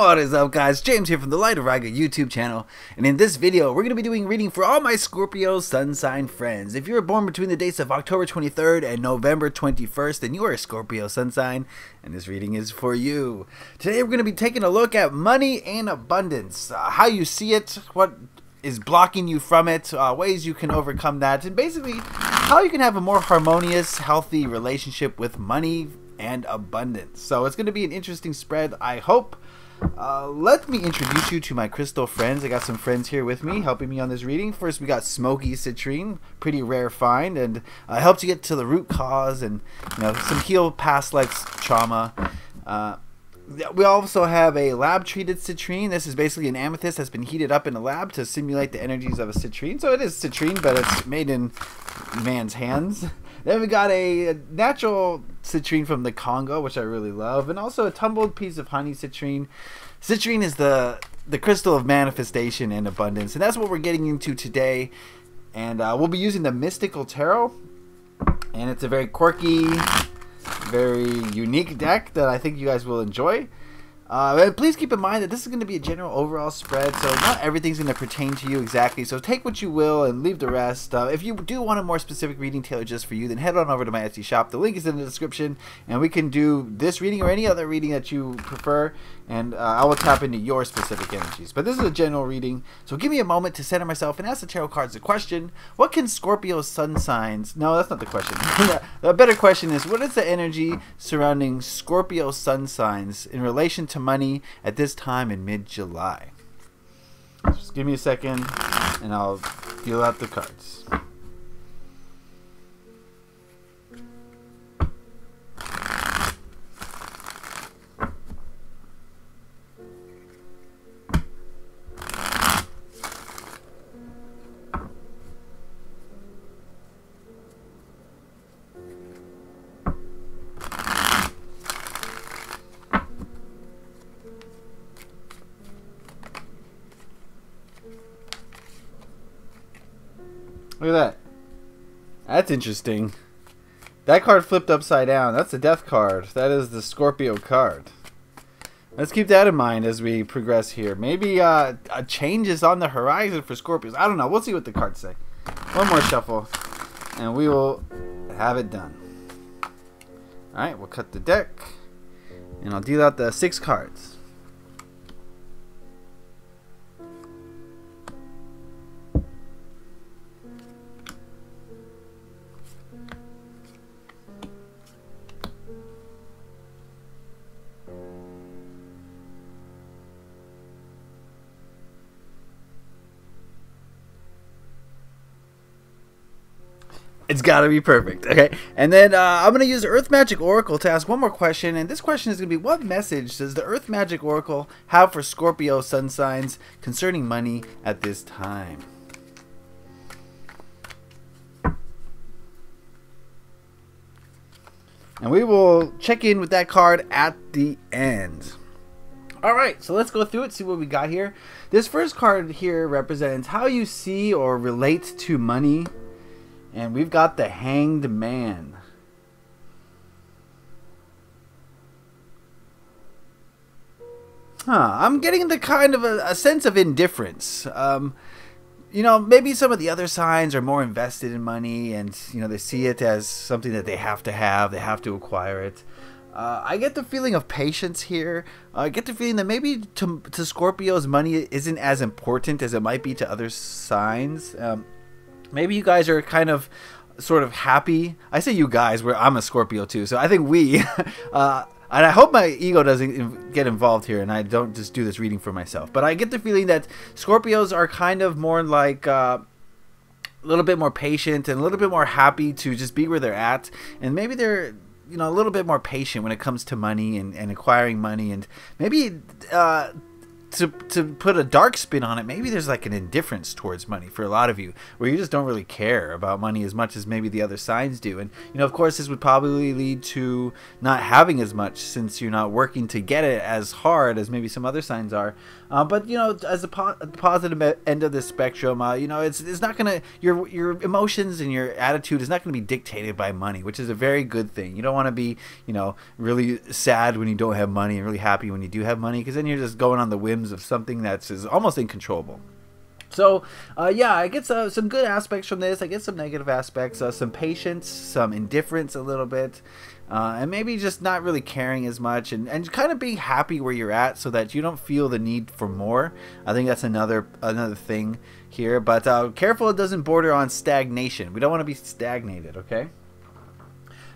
What is up, guys? James here from the Light of Riga YouTube channel, and in this video we're going to be doing reading for all my Scorpio sun sign friends. If you were born between the dates of October 23rd and November 21st, then you are a Scorpio sun sign, and this reading is for you. Today we're going to be taking a look at money and abundance, how you see it, what is blocking you from it, ways you can overcome that, and basically how you can have a more harmonious, healthy relationship with money and abundance. So it's going to be an interesting spread, I hope. Let me introduce you to my crystal friends. I got some friends here with me helping me on this reading. First, we got Smoky Citrine, pretty rare find, and helps you get to the root cause and some heal past life trauma. We also have a lab treated citrine. This is basically an amethyst that's been heated up in a lab to simulate the energies of a citrine. So it is citrine, but it's made in man's hands. Then we got a natural citrine from the Congo, which I really love, and also a tumbled piece of honey citrine. Citrine is the crystal of manifestation and abundance, and that's what we're getting into today. And we'll be using the Mystical Tarot, and it's a very quirky, very unique deck that I think you guys will enjoy. And please keep in mind that this is going to be a general overall spread, so not everything's going to pertain to you exactly. So take what you will and leave the rest. If you do want a more specific reading tailored just for you, then head on over to my Etsy shop. The link is in the description, and we can do this reading or any other reading that you prefer, and I will tap into your specific energies. But this is a general reading, so give me a moment to center myself and ask the tarot cards the question: what can Scorpio sun signs... No, that's not the question. The better question is, what is the energy surrounding Scorpio sun signs in relation to money at this time in mid-July? Just give me a second and I'll deal out the cards. Look at that. That's interesting. That card flipped upside down. That's the death card. That is the Scorpio card. Let's keep that in mind as we progress here. Maybe a change is on the horizon for Scorpios. I don't know. We'll see what the cards say. One more shuffle, and we will have it done. Alright, we'll cut the deck, and I'll deal out the 6 cards. It's got to be perfect. Okay. And then I'm going to use the Earth Magic Oracle to ask one more question. And this question is going to be, what message does the Earth Magic Oracle have for Scorpio sun signs concerning money at this time? And we will check in with that card at the end. Alright, so let's go through it, see what we got here. This first card here represents how you see or relate to money. And we've got the Hanged Man. I'm getting the kind of a sense of indifference. Maybe some of the other signs are more invested in money, and they see it as something that they have to acquire it. I get the feeling of patience here. I get the feeling that maybe to Scorpios, money isn't as important as it might be to other signs. Maybe you guys are kind of sort of happy. I say you guys, where I'm a Scorpio too, so I think we, and I hope my ego doesn't get involved here and I don't just do this reading for myself. But I get the feeling that Scorpios are kind of more like a little bit more patient and a little bit more happy to just be where they're at. And maybe they're a little bit more patient when it comes to money and acquiring money. And maybe to put a dark spin on it, maybe there's like an indifference towards money for a lot of you, where you just don't really care about money as much as maybe the other signs do. And of course, this would probably lead to not having as much, since you're not working to get it as hard as maybe some other signs are. But as the positive end of the spectrum, it's not gonna, your emotions and your attitude is not gonna be dictated by money, which is a very good thing. You don't want to be really sad when you don't have money and really happy when you do have money, because then you're just going on the whims of something that's almost uncontrollable. So yeah, I get some good aspects from this. I get some negative aspects, some patience, some indifference a little bit, and maybe just not really caring as much, and kind of being happy where you're at so that you don't feel the need for more. I think that's another thing here. But careful it doesn't border on stagnation. We don't want to be stagnated, okay?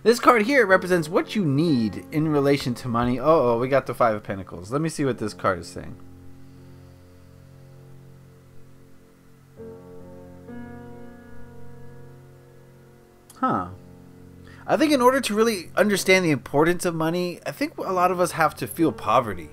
This card here represents what you need in relation to money. Oh, we got the Five of Pentacles. Let me see what this card is saying. I think in order to really understand the importance of money, I think a lot of us have to feel poverty,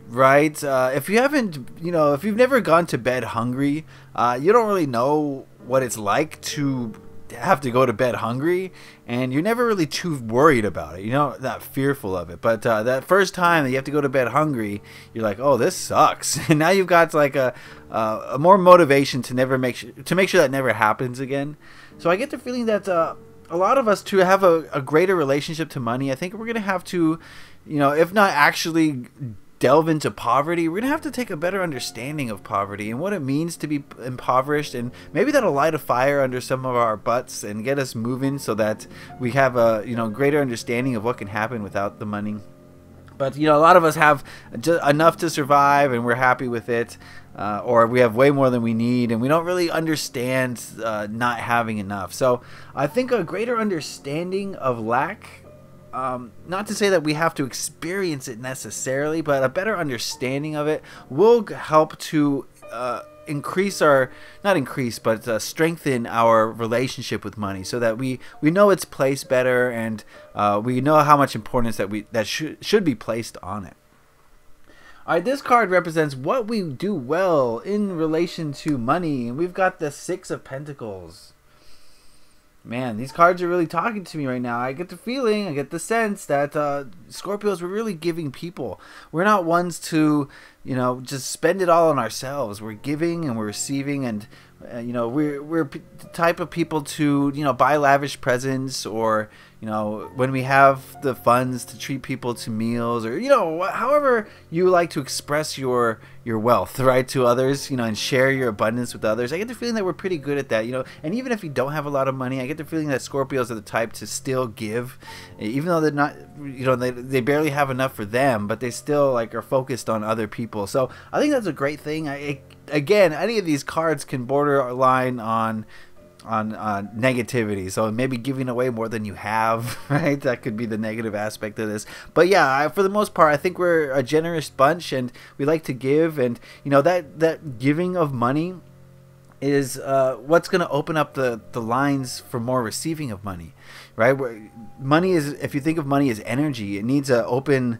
right? If you haven't, if you've never gone to bed hungry, you don't really know what it's like to have to go to bed hungry, and you're never really too worried about it, not fearful of it. But that first time that you have to go to bed hungry, you're like, oh, this sucks. And now you've got like a more motivation to make sure that never happens again. So I get the feeling that a lot of us, to have a greater relationship to money, I think we're gonna have to, if not actually delve into poverty, we're gonna have to take a better understanding of poverty and what it means to be impoverished, and maybe that'll light a fire under some of our butts and get us moving so that we have a greater understanding of what can happen without the money. But a lot of us have just enough to survive and we're happy with it, or we have way more than we need and we don't really understand not having enough. So I think a greater understanding of lack, not to say that we have to experience it necessarily, but a better understanding of it will help to strengthen our relationship with money, so that we know its place better, and we know how much importance that should be placed on it. Alright, this card represents what we do well in relation to money, and we've got the Six of Pentacles. Man, these cards are really talking to me right now. I get the feeling, I get the sense that Scorpios, we're really giving people. We're not ones to, just spend it all on ourselves. We're giving and we're receiving, and we're the type of people to buy lavish presents, or when we have the funds to treat people to meals, or however you like to express your wealth, right, to others, and share your abundance with others. I get the feeling that we're pretty good at that, and even if you don't have a lot of money, I get the feeling that Scorpios are the type to still give, even though they're not, they barely have enough for them, but they still are focused on other people. So I think that's a great thing. Again, any of these cards can borderline on negativity, so maybe giving away more than you have, right? That could be the negative aspect of this. But yeah, for the most part, I think we're a generous bunch, and we like to give, and that giving of money is what's going to open up the lines for more receiving of money, right? Money is, if you think of money as energy, it needs an open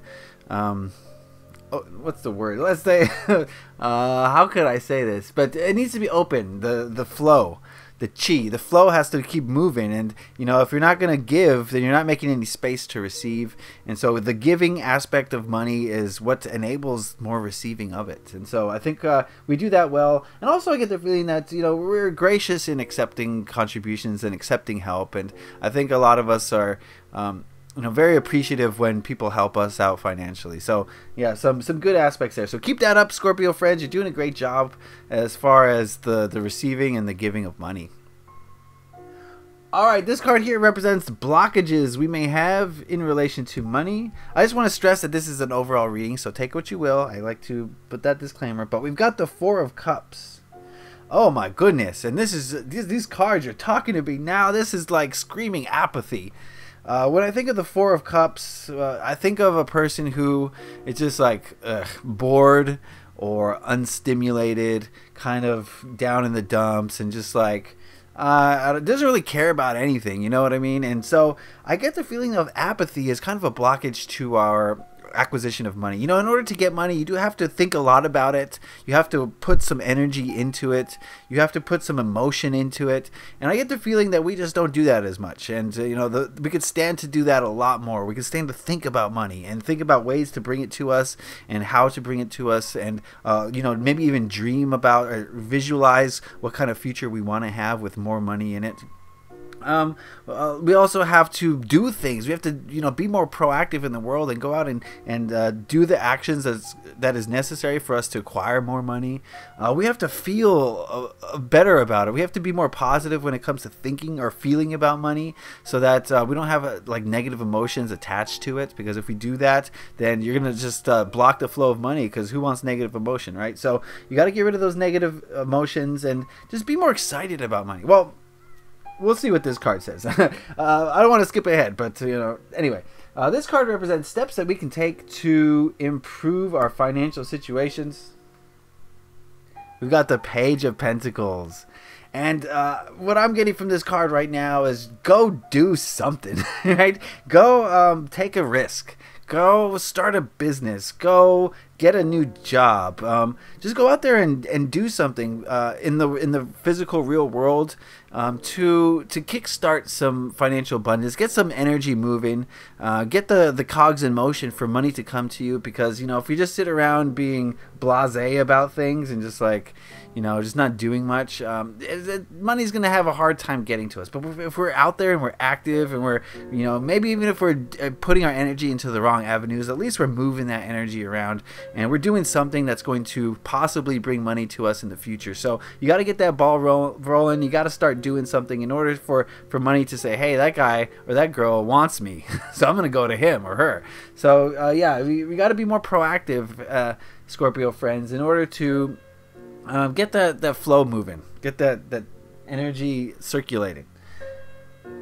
what's the word? Let's say, how could I say this? But it needs to be open. The flow, the chi, the flow has to keep moving. And if you're not going to give, then you're not making any space to receive. And so the giving aspect of money is what enables more receiving of it. And so I think we do that well. And also I get the feeling that we're gracious in accepting contributions and accepting help. And I think a lot of us are very appreciative when people help us out financially. So yeah, some good aspects there. So keep that up, Scorpio friends. You're doing a great job as far as the receiving and the giving of money. Alright, this card here represents blockages we may have in relation to money. I just want to stress that this is an overall reading, so take what you will. I like to put that disclaimer. But we've got the Four of Cups. Oh my goodness. And these cards are talking to me now. This is like screaming apathy. When I think of the Four of Cups, I think of a person who is just bored or unstimulated, kind of down in the dumps, and just doesn't really care about anything, you know what I mean? And so I get the feeling of apathy as kind of a blockage to our acquisition of money. You know, in order to get money, you do have to think a lot about it. You have to put some energy into it. You have to put some emotion into it. And I get the feeling that we just don't do that as much. And, you know, we could stand to do that a lot more. We could stand to think about money and think about ways to bring it to us and how to bring it to us. And, you know, maybe even dream about or visualize what kind of future we want to have with more money in it. We also have to do things. We have to, you know, be more proactive in the world and go out and do the actions that is necessary for us to acquire more money. We have to feel better about it. We have to be more positive when it comes to thinking or feeling about money, so that we don't have like negative emotions attached to it. Because if we do that, then you're gonna just block the flow of money. Because who wants negative emotion, right? So you got to get rid of those negative emotions and just be more excited about money. Well, we'll see what this card says. I don't want to skip ahead, but, you know, anyway. This card represents steps that we can take to improve our financial situations. We've got the Page of Pentacles. And what I'm getting from this card right now is go do something, right? Go take a risk. Go start a business. Go get a new job. Just go out there and do something in the physical real world to kickstart some financial abundance. Get some energy moving. Get the cogs in motion for money to come to you. Because, you know, if you just sit around being blasé about things and just like, you know, just not doing much, money's going to have a hard time getting to us. But if we're out there and we're active and we're, you know, maybe even if we're putting our energy into the wrong avenues, at least we're moving that energy around and we're doing something that's going to possibly bring money to us in the future. So you got to get that ball rolling. You got to start doing something in order for money to say, hey, that guy or that girl wants me, so I'm going to go to him or her. So yeah, we got to be more proactive, Scorpio friends, in order to get that flow moving, get that energy circulating.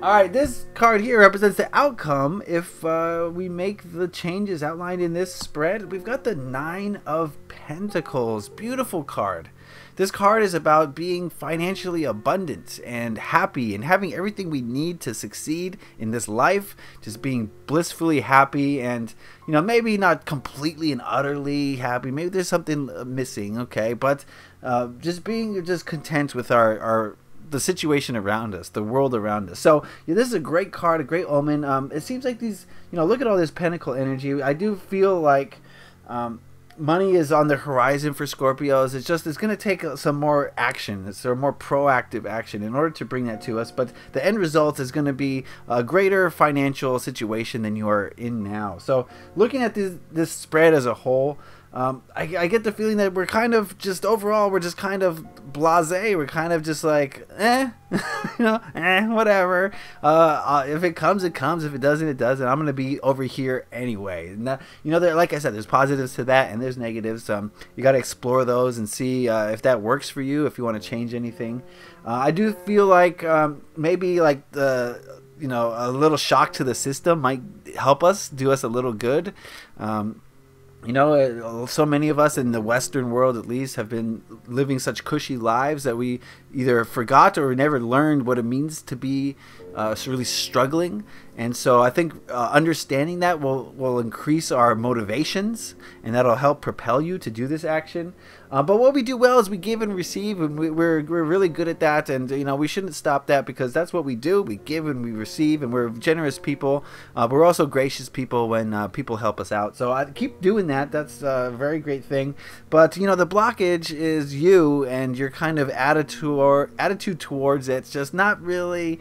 All right, this card here represents the outcome if we make the changes outlined in this spread. We've got the Nine of Pentacles. Beautiful card. This card is about being financially abundant and happy and having everything we need to succeed in this life. Just being blissfully happy and, you know, maybe not completely and utterly happy. Maybe there's something missing, okay? But just being content with the situation around us, the world around us. So yeah, this is a great card, a great omen. It seems like these, you know, look at all this pentacle energy. I do feel like money is on the horizon for Scorpios. It's going to take some more action. It's more proactive action in order to bring that to us. But the end result is going to be a greater financial situation than you are in now. So looking at this spread as a whole, I get the feeling that we're kind of just overall, we're just kind of blasé. We're kind of just like, you know, whatever. If it comes, it comes. If it doesn't, it doesn't. I'm going to be over here anyway. Now, you know, like I said, there's positives to that and there's negatives. You got to explore those and see if that works for you, if you want to change anything. I do feel like maybe like you know, a little shock to the system might help us, do us a little good. You know, so many of us in the Western world, at least, have been living such cushy lives that we either forgot or never learned what it means to be really struggling. And so I think understanding that will increase our motivations, and that'll help propel you to do this action. But what we do well is we give and receive, and we're really good at that. And, you know, we shouldn't stop that, because that's what we do. We give and we receive, and we're generous people. But we're also gracious people when people help us out. So I keep doing that. That's a very great thing. But, you know, the blockage is you and your kind of attitude towards it. It's just not really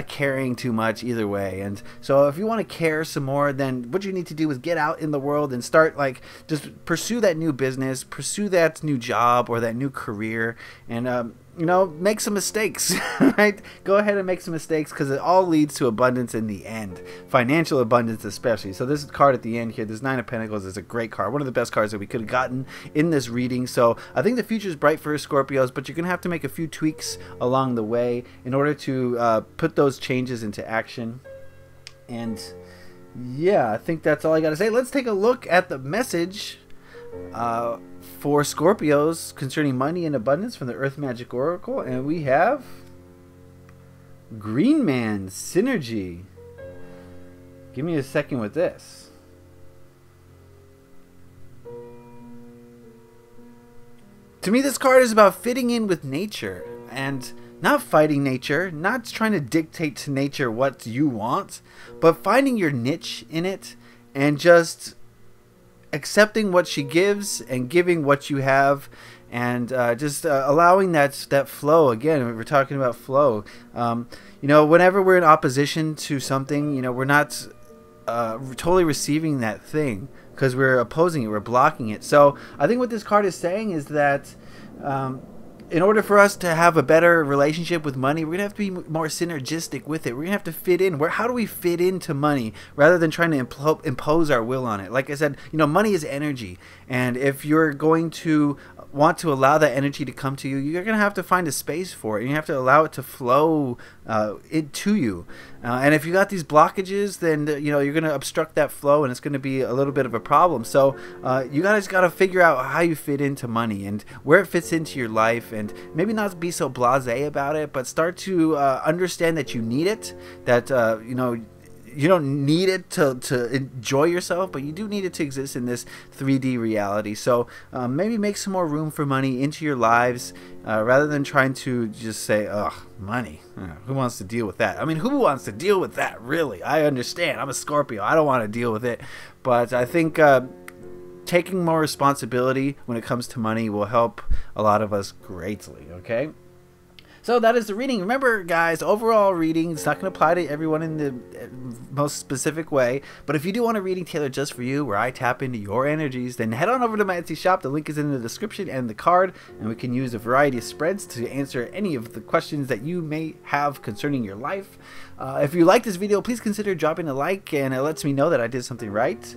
caring too much either way. And so if you want to care some more, then what you need to do is get out in the world and start, like, just pursue that new business, pursue that new job or that new career, and you know, make some mistakes, right? Go ahead and make some mistakes, because it all leads to abundance in the end, financial abundance especially. So this card at the end here, this Nine of Pentacles, is a great card, one of the best cards that we could have gotten in this reading. So I think the future is bright for Scorpios, but you're gonna have to make a few tweaks along the way in order to put those changes into action. And yeah, I think that's all I gotta say. Let's take a look at the message for Scorpios concerning money and abundance from the Earth Magic Oracle. And we have Green Man Synergy. Give me a second with this. To me, this card is about fitting in with nature and not fighting nature, not trying to dictate to nature what you want, but finding your niche in it and just accepting what she gives and giving what you have, and just allowing that flow. Again, we're talking about flow. You know, whenever we're in opposition to something, you know, we're not totally receiving that thing because we're opposing it, we're blocking it. So I think what this card is saying is that in order for us to have a better relationship with money, we're gonna have to be more synergistic with it. We're gonna have to fit in. How do we fit into money rather than trying to impose our will on it? Like I said, you know, money is energy, and if you're going to want to allow that energy to come to you, you're gonna have to find a space for it. You have to allow it to flow to you. And if you got these blockages, then you know you're gonna obstruct that flow, and it's gonna be a little bit of a problem. So you guys gotta figure out how you fit into money and where it fits into your life, and maybe not be so blasé about it, but start to understand that you need it. That you know, you don't need it to enjoy yourself, but you do need it to exist in this 3D reality. So maybe make some more room for money into your lives, rather than trying to just say, ugh, money, who wants to deal with that? I mean, who wants to deal with that, really? I understand, I'm a Scorpio, I don't want to deal with it, but I think taking more responsibility when it comes to money will help a lot of us greatly. Okay, so that is the reading. Remember, guys, overall reading, it's not going to apply to everyone in the most specific way, but if you do want a reading tailored just for you, where I tap into your energies, then head on over to my Etsy shop. The link is in the description and the card, and we can use a variety of spreads to answer any of the questions that you may have concerning your life. If you like this video, please consider dropping a like, and it lets me know that I did something right.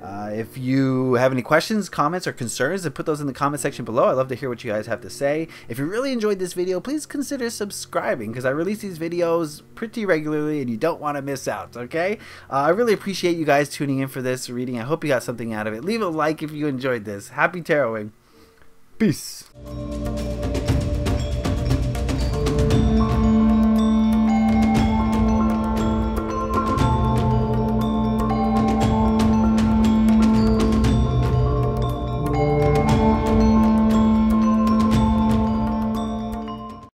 If you have any questions, comments, or concerns, then put those in the comment section below. I'd love to hear what you guys have to say. If you really enjoyed this video, please consider subscribing, because I release these videos pretty regularly and you don't want to miss out, okay? I really appreciate you guys tuning in for this reading. I hope you got something out of it. Leave a like if you enjoyed this. Happy taroting. Peace.